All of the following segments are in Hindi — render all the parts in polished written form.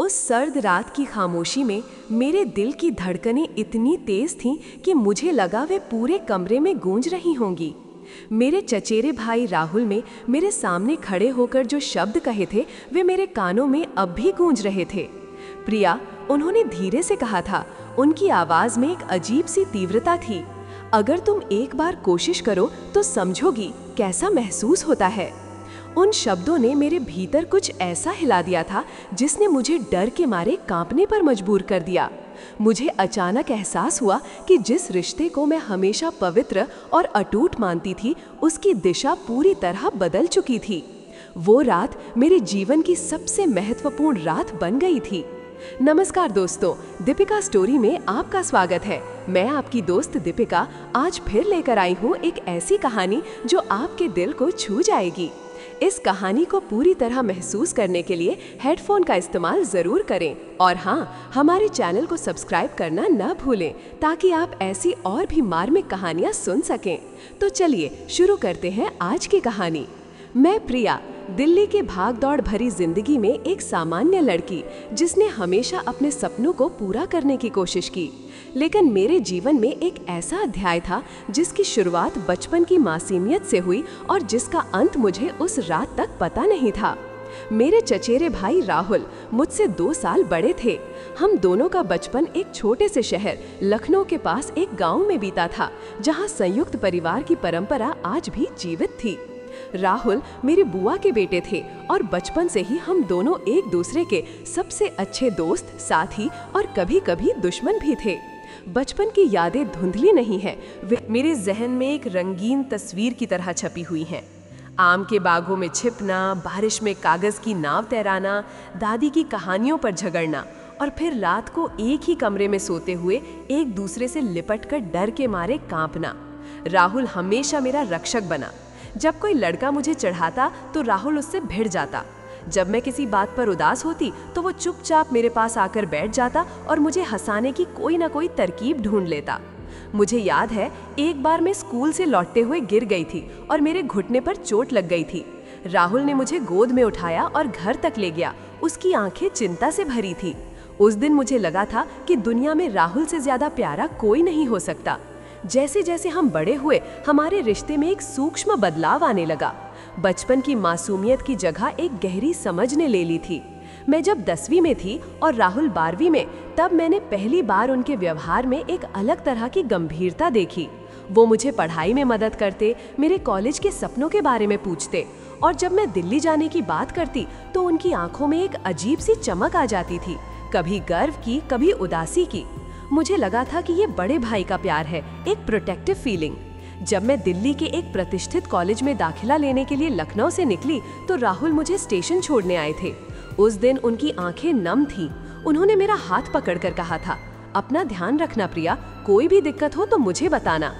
उस सर्द रात की खामोशी में मेरे दिल की धड़कनें इतनी तेज थीं कि मुझे लगा वे पूरे कमरे में गूंज रही होंगी। मेरे चचेरे भाई राहुल में मेरे सामने खड़े होकर जो शब्द कहे थे वे मेरे कानों में अब भी गूंज रहे थे। प्रिया, उन्होंने धीरे से कहा था। उनकी आवाज में एक अजीब सी तीव्रता थी। अगर तुम एक बार कोशिश करो तो समझोगी कैसा महसूस होता है। उन शब्दों ने मेरे भीतर कुछ ऐसा हिला दिया था जिसने मुझे डर के मारे कांपने पर मजबूर कर दिया। मुझे अचानक एहसास हुआ कि जिस रिश्ते को मैं हमेशा पवित्र और अटूट मानती थी उसकी दिशा पूरी तरह बदल चुकी थी। वो रात मेरे जीवन की सबसे महत्वपूर्ण रात बन गई थी। नमस्कार दोस्तों, दीपिका स्टोरी में आपका स्वागत है। मैं आपकी दोस्त दीपिका आज फिर लेकर आई हूँ एक ऐसी कहानी जो आपके दिल को छू जाएगी। इस कहानी को पूरी तरह महसूस करने के लिए हेडफोन का इस्तेमाल जरूर करें और हाँ, हमारे चैनल को सब्सक्राइब करना न भूलें ताकि आप ऐसी और भी मार्मिक कहानियाँ सुन सकें। तो चलिए शुरू करते हैं आज की कहानी। मैं प्रिया, दिल्ली के भागदौड़ भरी जिंदगी में एक सामान्य लड़की जिसने हमेशा अपने सपनों को पूरा करने की कोशिश की। लेकिन मेरे जीवन में एक ऐसा अध्याय था जिसकी शुरुआत बचपन की मासूमियत से हुई और जिसका अंत मुझे उस रात तक पता नहीं था। मेरे चचेरे भाई राहुल मुझसे 2 साल बड़े थे। हम दोनों का बचपन एक छोटे से शहर लखनऊ के पास एक गांव में बीता था, जहां संयुक्त परिवार की परंपरा आज भी जीवित थी। राहुल मेरी बुआ के बेटे थे और बचपन से ही हम दोनों एक दूसरे के सबसे अच्छे दोस्त, साथी और कभी-कभी दुश्मन भी थे। बचपन की यादें धुंधली नहीं है, वे मेरे जहन में एक रंगीन तस्वीर की तरह छपी हुई हैं। आम के बागों में छिपना, बारिश में कागज की नाव तैराना, दादी की कहानियों पर झगड़ना और फिर रात को एक ही कमरे में सोते हुए एक दूसरे से लिपटकर डर के मारे कांपना। राहुल हमेशा मेरा रक्षक बना। जब कोई लड़का मुझे चढ़ाता तो राहुल उससे भिड़ जाता। जब मैं किसी बात पर उदास होती तो वो चुपचाप मेरे पास आकर बैठ जाता और मुझे हंसाने की कोई ना कोई तरकीब ढूंढ लेता। मुझे याद है, एक बार मैं स्कूल से लौटते हुए गिर गई थी और मेरे घुटने पर चोट लग गई थी। राहुल ने मुझे गोद में उठाया और घर तक ले गया। उसकी आंखें चिंता से भरी थी। उस दिन मुझे लगा था कि दुनिया में राहुल से ज्यादा प्यारा कोई नहीं हो सकता। जैसे जैसे हम बड़े हुए, हमारे रिश्ते में एक सूक्ष्म बदलाव आने लगा। बचपन की मासूमियत की जगह एक गहरी समझ ने ले ली थी। मैं जब 10वीं में थी और राहुल 12वीं में, तब मैंने पहली बार उनके व्यवहार में एक अलग तरह की गंभीरता देखी। वो मुझे पढ़ाई में मदद करते, मेरे कॉलेज के सपनों के बारे में पूछते और जब मैं दिल्ली जाने की बात करती तो उनकी आंखों में एक अजीब सी चमक आ जाती थी, कभी गर्व की, कभी उदासी की। मुझे लगा था कि ये बड़े भाई का प्यार है, एक प्रोटेक्टिव फीलिंग। जब मैं दिल्ली के एक प्रतिष्ठित कॉलेज में दाखिला लेने के लिए लखनऊ से निकली तो राहुल मुझे स्टेशन छोड़ने आए थे। उस दिन उनकी आंखें नम थीं। उन्होंने मेरा हाथ पकड़कर कहा था, अपना ध्यान रखना प्रिया, कोई भी दिक्कत हो तो मुझे बताना।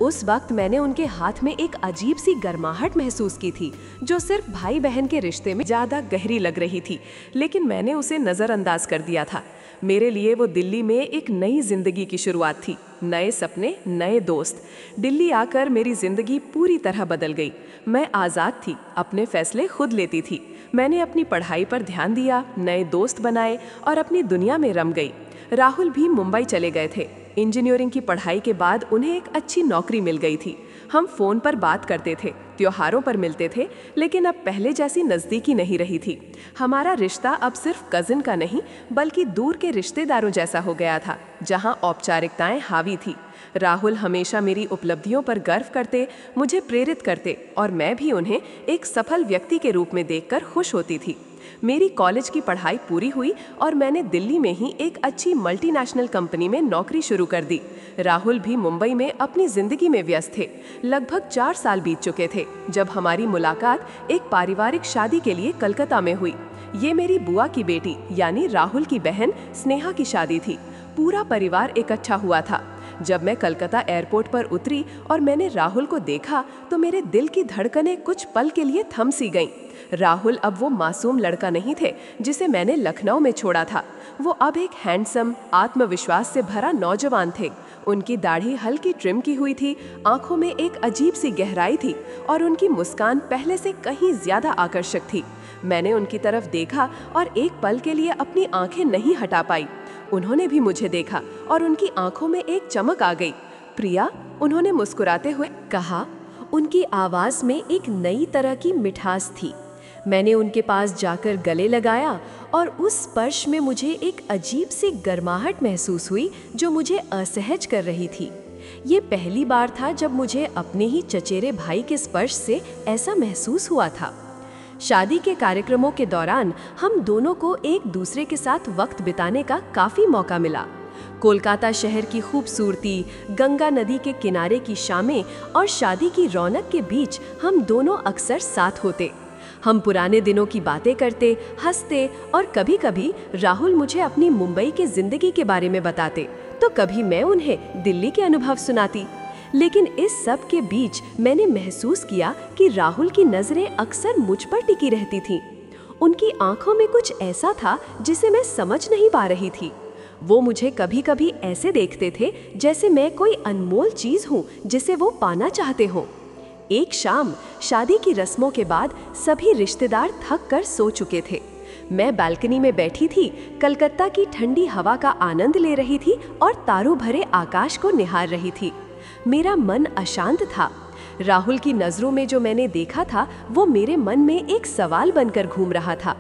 उस वक्त मैंने उनके हाथ में एक अजीब सी गर्माहट महसूस की थी जो सिर्फ भाई बहन के रिश्ते में ज्यादा गहरी लग रही थी, लेकिन मैंने उसे नजरअंदाज कर दिया था। मेरे लिए वो दिल्ली में एक नई जिंदगी की शुरुआत थी, नए सपने, नए दोस्त। दिल्ली आकर मेरी जिंदगी पूरी तरह बदल गई। मैं आज़ाद थी, अपने फैसले खुद लेती थी। मैंने अपनी पढ़ाई पर ध्यान दिया, नए दोस्त बनाए और अपनी दुनिया में रम गई। राहुल भी मुंबई चले गए थे। इंजीनियरिंग की पढ़ाई के बाद उन्हें एक अच्छी नौकरी मिल गई थी। हम फोन पर बात करते थे, त्योहारों पर मिलते थे, लेकिन अब पहले जैसी नज़दीकी नहीं रही थी। हमारा रिश्ता अब सिर्फ कजिन का नहीं बल्कि दूर के रिश्तेदारों जैसा हो गया था, जहां औपचारिकताएं हावी थी। राहुल हमेशा मेरी उपलब्धियों पर गर्व करते, मुझे प्रेरित करते और मैं भी उन्हें एक सफल व्यक्ति के रूप में देखकर खुश होती थी। मेरी कॉलेज की पढ़ाई पूरी हुई और मैंने दिल्ली में ही एक अच्छी मल्टीनेशनल कंपनी में नौकरी शुरू कर दी। राहुल भी मुंबई में अपनी जिंदगी में व्यस्त थे। लगभग 4 साल बीत चुके थे जब हमारी मुलाकात एक पारिवारिक शादी के लिए कलकत्ता में हुई। ये मेरी बुआ की बेटी यानी राहुल की बहन स्नेहा की शादी थी। पूरा परिवार इकट्ठा हुआ था। जब मैं कलकत्ता एयरपोर्ट पर उतरी और मैंने राहुल को देखा तो मेरे दिल की धड़कनें कुछ पल के लिए थम सी गईं। राहुल अब वो मासूम लड़का नहीं थे जिसे मैंने लखनऊ में छोड़ा था। वो अब एक हैंडसम, आत्मविश्वास से भरा नौजवान थे। उनकी दाढ़ी हल्की ट्रिम की हुई थी, आंखों में एक अजीब सी गहराई थी और उनकी मुस्कान पहले से कहीं ज्यादा आकर्षक थी। मैंने उनकी तरफ देखा और एक पल के लिए अपनी आंखें नहीं हटा पाई। उन्होंने भी मुझे देखा और उनकी आंखों में एक चमक आ गई। प्रिया, उन्होंने मुस्कुराते हुए कहा। उनकी आवाज़ में एक नई तरह की मिठास थी। मैंने उनके पास जाकर गले लगाया और उस स्पर्श में मुझे एक अजीब सी गर्माहट महसूस हुई जो मुझे असहज कर रही थी। ये पहली बार था जब मुझे अपने ही चचेरे भाई के स्पर्श से ऐसा महसूस हुआ था। शादी के कार्यक्रमों के दौरान हम दोनों को एक दूसरे के साथ वक्त बिताने का काफ़ी मौका मिला। कोलकाता शहर की खूबसूरती, गंगा नदी के किनारे की शामें और शादी की रौनक के बीच हम दोनों अक्सर साथ होते। हम पुराने दिनों की बातें करते, हंसते और कभी-कभी राहुल मुझे अपनी मुंबई के जिंदगी के बारे में बताते तो कभी मैं उन्हें दिल्ली के अनुभव सुनाती। लेकिन इस सब के बीच मैंने महसूस किया कि राहुल की नज़रें अक्सर मुझ पर टिकी रहती थीं। उनकी आंखों में कुछ ऐसा था जिसे मैं समझ नहीं पा रही थी। वो मुझे कभी-कभी ऐसे देखते थे जैसे मैं कोई अनमोल चीज़ हूँ जिसे वो पाना चाहते हों। एक शाम शादी की रस्मों के बाद सभी रिश्तेदार थक कर सो चुके थे। मैं बालकनी में बैठी थी, कलकत्ता की ठंडी हवा का आनंद ले रही थी और तारों भरे आकाश को निहार रही थी। मेरा मन अशांत था। राहुल की नज़रों में जो मैंने देखा था वो मेरे मन में एक सवाल बनकर घूम रहा था।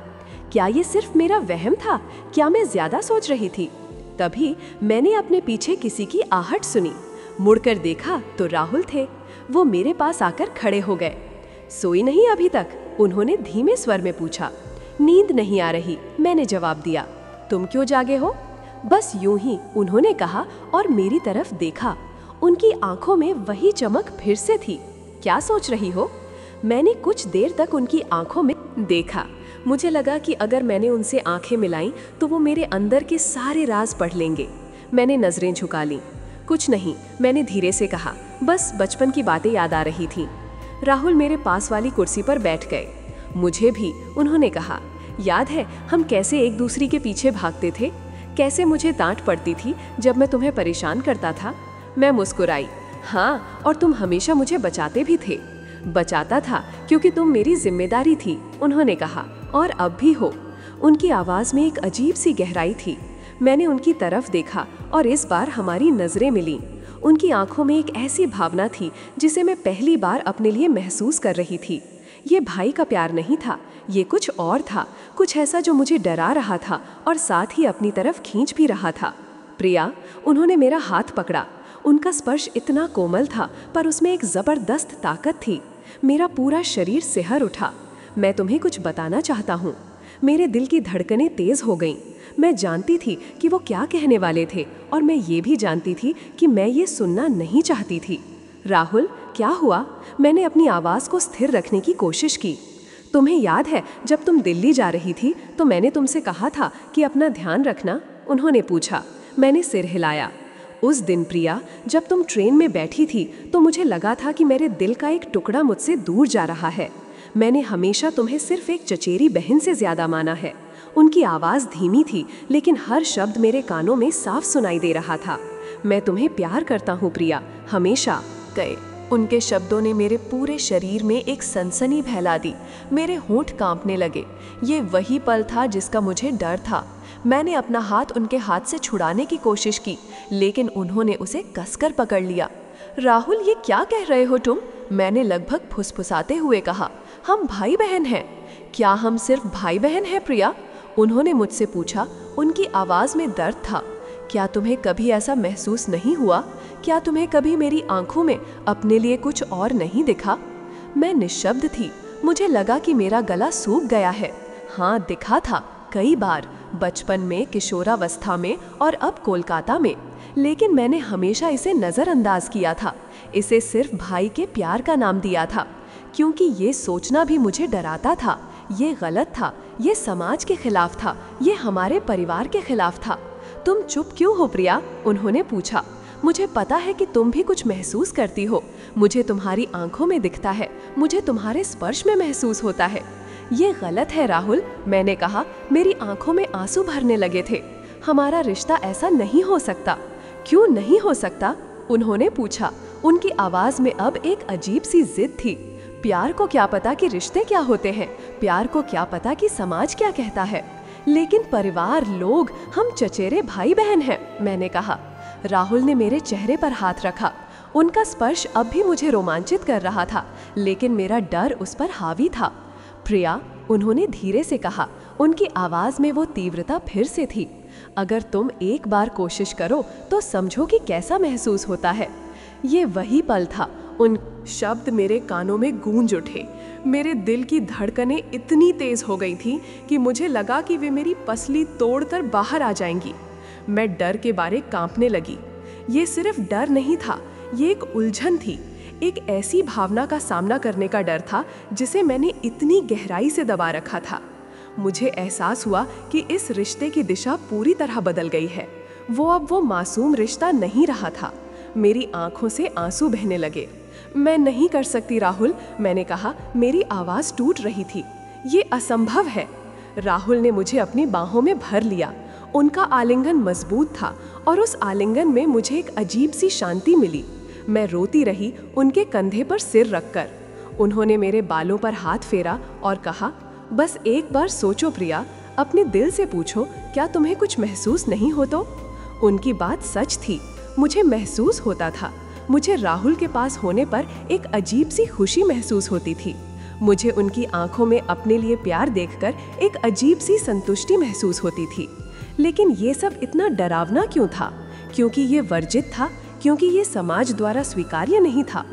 क्या ये सिर्फ मेरा वहम था? क्या मैं ज्यादा सोच रही थी? तभी मैंने अपने पीछे किसी की आहट सुनी। मुड़कर देखा तो राहुल थे। वो मेरे पास आकर खड़े हो गए। सोई नहीं अभी तक? उन्होंने धीमे स्वर में पूछा। नींद नहीं आ रही, मैंने जवाब दिया। तुम क्यों जागे हो? बस यूं ही, उन्होंने कहा और मेरी तरफ देखा। उनकी आंखों में वही चमक फिर से थी। क्या सोच रही हो? मैंने कुछ देर तक उनकी आंखों में देखा। मुझे लगा कि अगर मैंने उनसे आंखें मिलाईं तो वो मेरे अंदर के सारे राज पढ़ लेंगे। मैंने नजरें झुका लीं। कुछ नहीं, मैंने धीरे से कहा, बस बचपन की बातें याद आ रही थीं। राहुल मेरे पास वाली कुर्सी पर बैठ गए। मुझे भी, उन्होंने कहा। याद है हम कैसे एक दूसरे के पीछे भागते थे? कैसे मुझे डांट पड़ती थी जब मैं तुम्हें परेशान करता था? मैं मुस्कुराई। हाँ, और तुम हमेशा मुझे बचाते भी थे। बचाता था क्योंकि तुम मेरी जिम्मेदारी थी, उन्होंने कहा। और अब भी हो। उनकी आवाज़ में एक अजीब सी गहराई थी। मैंने उनकी तरफ देखा और इस बार हमारी नज़रें मिलीं। उनकी आंखों में एक ऐसी भावना थी जिसे मैं पहली बार अपने लिए महसूस कर रही थी। ये भाई का प्यार नहीं था, ये कुछ और था, कुछ ऐसा जो मुझे डरा रहा था और साथ ही अपनी तरफ खींच भी रहा था। प्रिया, उन्होंने मेरा हाथ पकड़ा। उनका स्पर्श इतना कोमल था पर उसमें एक ज़बरदस्त ताकत थी। मेरा पूरा शरीर सिहर उठा। मैं तुम्हें कुछ बताना चाहता हूँ। मेरे दिल की धड़कनें तेज़ हो गईं। मैं जानती थी कि वो क्या कहने वाले थे और मैं ये भी जानती थी कि मैं ये सुनना नहीं चाहती थी। राहुल, क्या हुआ? मैंने अपनी आवाज़ को स्थिर रखने की कोशिश की। तुम्हें याद है जब तुम दिल्ली जा रही थी तो मैंने तुमसे कहा था कि अपना ध्यान रखना? उन्होंने पूछा। मैंने सिर हिलाया। उस दिन प्रिया, जब तुम ट्रेन में बैठी थी तो मुझे लगा था कि मेरे दिल का एक टुकड़ा मुझसे दूर जा रहा है। मैंने हमेशा तुम्हें सिर्फ एक चचेरी बहन से ज़्यादा माना है। उनकी आवाज़ धीमी थी लेकिन हर शब्द मेरे कानों में साफ सुनाई दे रहा था। मैं तुम्हें प्यार करता हूँ प्रिया, हमेशा। गए। उनके शब्दों ने मेरे पूरे शरीर में एक सनसनी फैला दी। मेरे होंठ कांपने लगे। ये वही पल था जिसका मुझे डर था। मैंने अपना हाथ उनके हाथ से छुड़ाने की कोशिश की लेकिन उन्होंने उसे कसकर पकड़ लिया। राहुल, ये क्या कह रहे हो तुम? मैंने लगभग फुसफुसाते हुए कहा। हम भाई बहन हैं। क्या हम सिर्फ भाई बहन हैं प्रिया? उन्होंने मुझसे पूछा। उनकी आवाज़ में दर्द था। क्या तुम्हें कभी ऐसा महसूस नहीं हुआ? क्या तुम्हें कभी मेरी आंखों में अपने लिए कुछ और नहीं दिखा? मैं निशब्द थी। मुझे लगा कि मेरा गला सूख गया है। हाँ, दिखा था, कई बार, बचपन में, किशोरावस्था में और अब कोलकाता में। लेकिन मैंने हमेशा इसे नज़रअंदाज किया था। इसे सिर्फ भाई के प्यार का नाम दिया था क्योंकि ये सोचना भी मुझे डराता था। ये गलत था, ये समाज के खिलाफ था, ये हमारे परिवार के खिलाफ था। तुम चुप क्यों हो प्रिया? उन्होंने पूछा। मुझे पता है कि तुम भी कुछ महसूस करती हो। मुझे तुम्हारी आंखों में दिखता है, मुझे तुम्हारे स्पर्श में महसूस होता है। ये गलत है राहुल, मैंने कहा। मेरी आंखों में आंसू भरने लगे थे। हमारा रिश्ता ऐसा नहीं हो सकता। क्यों नहीं हो सकता? उन्होंने पूछा। उनकी आवाज़ में अब एक अजीब सी जिद थी। प्यार को क्या पता कि रिश्ते क्या होते हैं, प्यार को क्या पता कि समाज क्या कहता है, लेकिन परिवार, लोग, हम चचेरे भाई बहन हैं, मैंने कहा। राहुल ने मेरे चेहरे पर हाथ रखा। उनका स्पर्श अब भी मुझे रोमांचित कर रहा था, लेकिन मेरा डर उस पर हावी था। प्रिया, उन्होंने धीरे से कहा। उनकी आवाज़ में वो तीव्रता फिर से थी। अगर तुम एक बार कोशिश करो तो समझो कि कैसा महसूस होता है। ये वही पल था। उन शब्द मेरे कानों में गूंज उठे। मेरे दिल की धड़कनें इतनी तेज हो गई थीं कि मुझे लगा कि वे मेरी पसली तोड़कर बाहर आ जाएंगी। मैं डर के बारे कांपने लगी। ये सिर्फ डर नहीं था, ये एक उलझन थी। एक ऐसी भावना का सामना करने का डर था जिसे मैंने इतनी गहराई से दबा रखा था। मुझे एहसास हुआ कि इस रिश्ते की दिशा पूरी तरह बदल गई है। वो अब वो मासूम रिश्ता नहीं रहा था। मेरी आंखों से आंसू बहने लगे। मैं नहीं कर सकती राहुल, मैंने कहा। मेरी आवाज़ टूट रही थी। ये असंभव है। राहुल ने मुझे अपनी बाहों में भर लिया। उनका आलिंगन मजबूत था और उस आलिंगन में मुझे एक अजीब सी शांति मिली। मैं रोती रही, उनके कंधे पर सिर रखकर। उन्होंने मेरे बालों पर हाथ फेरा और कहा, बस एक बार सोचो प्रिया, अपने दिल से पूछो, क्या तुम्हें कुछ महसूस नहीं हो तो? उनकी बात सच थी। मुझे महसूस होता था। मुझे राहुल के पास होने पर एक अजीब सी खुशी महसूस होती थी। मुझे उनकी आंखों में अपने लिए प्यार देखकर एक अजीब सी संतुष्टि महसूस होती थी। लेकिन ये सब इतना डरावना क्यों था? क्योंकि ये वर्जित था, क्योंकि ये समाज द्वारा स्वीकार्य नहीं था।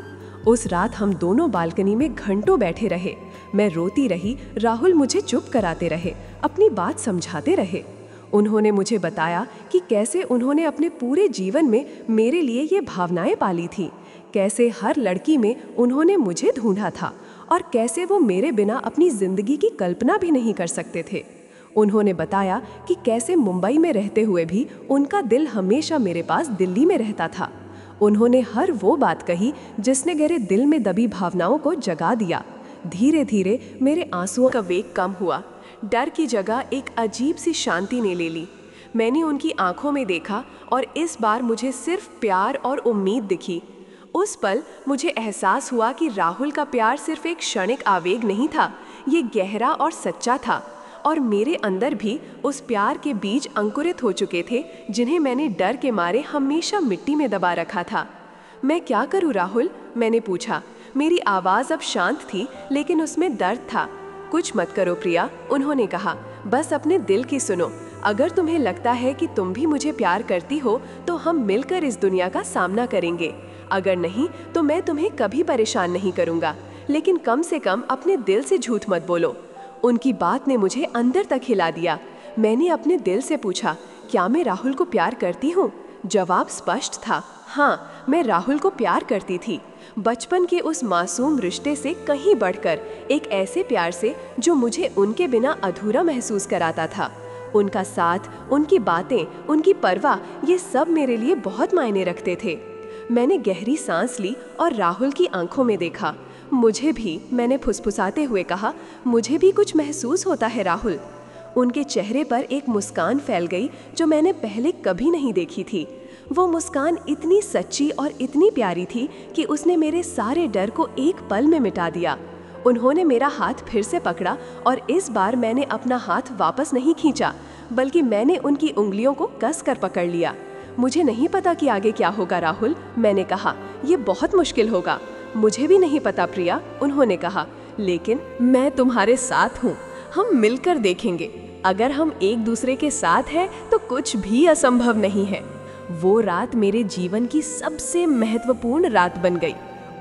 उस रात हम दोनों बालकनी में घंटों बैठे रहे। मैं रोती रही, राहुल मुझे चुप कराते रहे, अपनी बात समझाते रहे। उन्होंने मुझे बताया कि कैसे उन्होंने अपने पूरे जीवन में मेरे लिए ये भावनाएं पाली थी, कैसे हर लड़की में उन्होंने मुझे ढूंढा था और कैसे वो मेरे बिना अपनी जिंदगी की कल्पना भी नहीं कर सकते थे। उन्होंने बताया कि कैसे मुंबई में रहते हुए भी उनका दिल हमेशा मेरे पास दिल्ली में रहता था। उन्होंने हर वो बात कही जिसने मेरे दिल में दबी भावनाओं को जगा दिया। धीरे धीरे मेरे आंसुओं का वेग कम हुआ। डर की जगह एक अजीब सी शांति ने ले ली। मैंने उनकी आंखों में देखा और इस बार मुझे सिर्फ प्यार और उम्मीद दिखी। उस पल मुझे एहसास हुआ कि राहुल का प्यार सिर्फ एक क्षणिक आवेग नहीं था, ये गहरा और सच्चा था। और मेरे अंदर भी उस प्यार के बीज अंकुरित हो चुके थे, जिन्हें मैंने डर के मारे हमेशा मिट्टी में दबा रखा था। मैं क्या करूं राहुल? मैंने पूछा। मेरी आवाज़ अब शांत थी, लेकिन उसमें दर्द था। कुछ मत करो प्रिया, उन्होंने कहा। बस अपने दिल की सुनो। अगर तुम्हें लगता है कि तुम भी मुझे प्यार करती हो तो हम मिलकर इस दुनिया का सामना करेंगे। अगर नहीं तो मैं तुम्हें कभी परेशान नहीं करूँगा, लेकिन कम से कम अपने दिल से झूठ मत बोलो। उनकी बात ने मुझे अंदर तक हिला दिया। मैंने अपने दिल से पूछा, क्या मैं राहुल को प्यार करती हूँ? जवाब स्पष्ट था, हाँ, मैं राहुल को प्यार करती थी। बचपन के उस मासूम रिश्ते से कहीं बढ़कर, एक ऐसे प्यार से जो मुझे उनके बिना अधूरा महसूस कराता था। उनका साथ, उनकी बातें, उनकी परवाह, ये सब मेरे लिए बहुत मायने रखते थे। मैंने गहरी सांस ली और राहुल की आंखों में देखा। मुझे भी, मैंने फुसफुसाते हुए कहा, मुझे भी कुछ महसूस होता है राहुल। उनके चेहरे पर एक मुस्कान फैल गई जो मैंने पहले कभी नहीं देखी थी। वो मुस्कान इतनी सच्ची और इतनी प्यारी थी कि उसने मेरे सारे डर को एक पल में मिटा दिया। उन्होंने मेरा हाथ फिर से पकड़ा और इस बार मैंने अपना हाथ वापस नहीं खींचा, बल्कि मैंने उनकी उंगलियों को कस कर पकड़ लिया। मुझे नहीं पता कि आगे क्या होगा राहुल, मैंने कहा। ये बहुत मुश्किल होगा। मुझे भी नहीं पता प्रिया, उन्होंने कहा, लेकिन मैं तुम्हारे साथ हूँ। हम मिलकर देखेंगे। अगर हम एक दूसरे के साथ हैं तो कुछ भी असंभव नहीं है। वो रात मेरे जीवन की सबसे महत्वपूर्ण रात बन गई।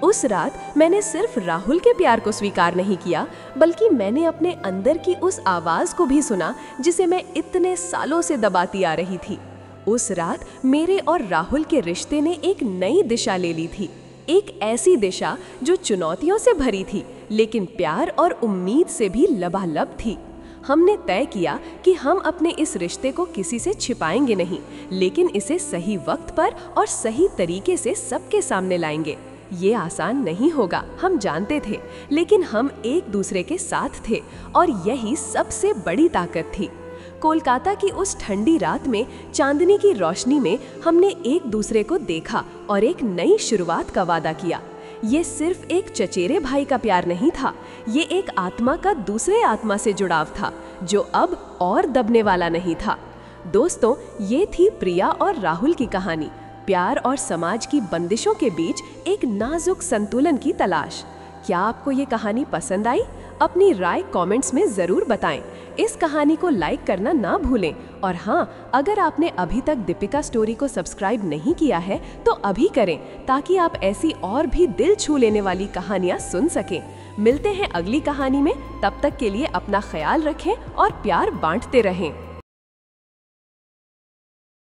उस रात मैंने सिर्फ राहुल के प्यार को स्वीकार नहीं किया, बल्कि मैंने अपने अंदर की उस आवाज़ को भी सुना जिसे मैं इतने सालों से दबाती आ रही थी। उस रात मेरे और राहुल के रिश्ते ने एक नई दिशा ले ली थी। एक ऐसी दिशा जो चुनौतियों से भरी थी, लेकिन प्यार और उम्मीद से भी लबालब थी। हमने तय किया कि हम अपने इस रिश्ते को किसी से छिपाएंगे नहीं, लेकिन इसे सही वक्त पर और सही तरीके से सबके सामने लाएंगे। ये आसान नहीं होगा, हम जानते थे, लेकिन हम एक दूसरे के साथ थे और यही सबसे बड़ी ताकत थी। कोलकाता की उस ठंडी रात में चांदनी की रोशनी में हमने एक दूसरे को देखा और एक नई शुरुआत का वादा किया। ये सिर्फ एक चचेरे भाई का प्यार नहीं था, ये एक आत्मा का दूसरे आत्मा से जुड़ाव था जो अब और दबने वाला नहीं था। दोस्तों, ये थी प्रिया और राहुल की कहानी, प्यार और समाज की बंदिशों के बीच एक नाजुक संतुलन की तलाश। क्या आपको ये कहानी पसंद आई? अपनी राय कमेंट्स में ज़रूर बताएं। इस कहानी को लाइक करना ना भूलें और हाँ, अगर आपने अभी तक दीपिका स्टोरी को सब्सक्राइब नहीं किया है तो अभी करें, ताकि आप ऐसी और भी दिल छू लेने वाली कहानियाँ सुन सकें। मिलते हैं अगली कहानी में, तब तक के लिए अपना ख्याल रखें और प्यार बांटते रहें।